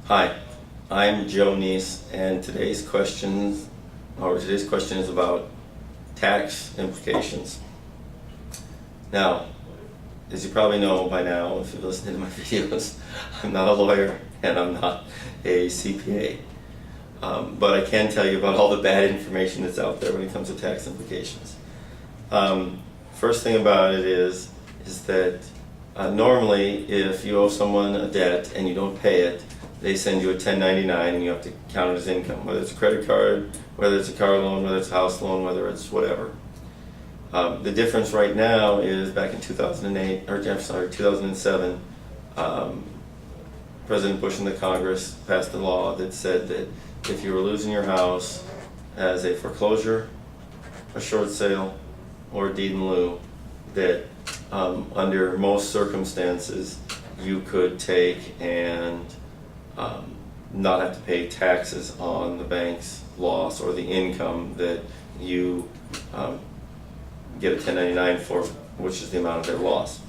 Hi, I'm Joe Neese, and today's question is about tax implications. Now, as you probably know by now, if you've listened to my videos, I'm not a lawyer and I'm not a CPA. But I can tell you about all the bad information that's out there when it comes to tax implications. First thing about it is that normally if you owe someone a debt and you don't pay it, they send you a 1099 and you have to count it as income, whether it's a credit card, whether it's a car loan, whether it's a house loan, whether it's whatever. The difference right now is back in 2007, President Bush and the Congress passed a law that said that if you were losing your house as a foreclosure, a short sale, or a deed in lieu, that under most circumstances you could take and not have to pay taxes on the bank's loss or the income that you get a 1099 for, which is the amount of their loss.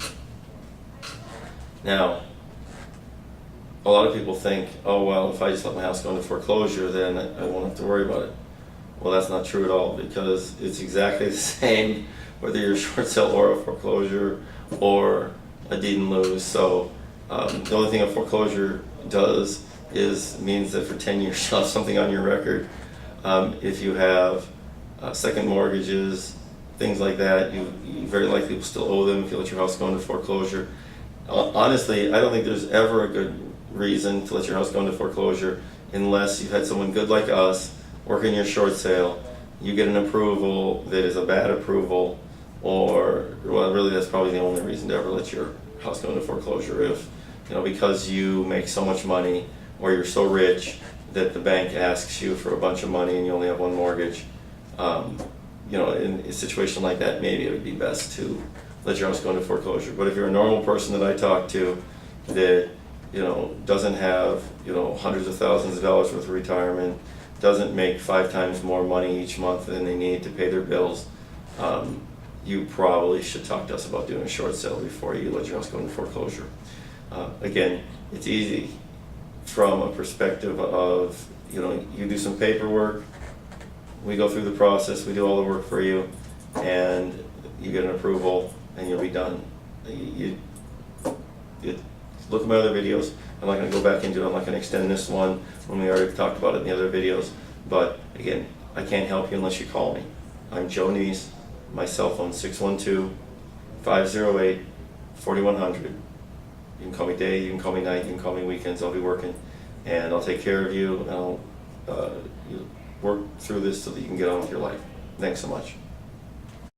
Now, a lot of people think, oh well, if I just let my house go into foreclosure, then I won't have to worry about it. Well, that's not true at all, because it's exactly the same whether you're a short sale or a foreclosure or a deed in lieu. So the only thing a foreclosure does means that for 10 years you'll have something on your record. If you have second mortgages, things like that, you very likely will still owe them if you let your house go into foreclosure. Honestly, I don't think there's ever a good reason to let your house go into foreclosure unless you've had someone good like us work in your short sale, you get an approval that is a bad approval, or, well, really that's probably the only reason to ever let your house go into foreclosure. If, because you make so much money or you're so rich that the bank asks you for a bunch of money and you only have one mortgage, in a situation like that, maybe it would be best to let your house go into foreclosure. But if you're a normal person that I talk to that doesn't have hundreds of thousands of dollars worth of retirement, doesn't make 5 times more money each month than they need to pay their bills, you probably should talk to us about doing a short sale before you let your house go into foreclosure. Again, it's easy from a perspective of, you do some paperwork, we go through the process, we do all the work for you, and you get an approval and you'll be done. You look at my other videos. I'm not going to go back into it. I'm not going to extend this one when we already talked about it in the other videos. But again, I can't help you unless you call me. I'm Joe Neese. My cell phone 612-508-4100. You can call me day, you can call me night, you can call me weekends. I'll be working, and I'll take care of you, and I'll work through this so that you can get on with your life. Thanks so much.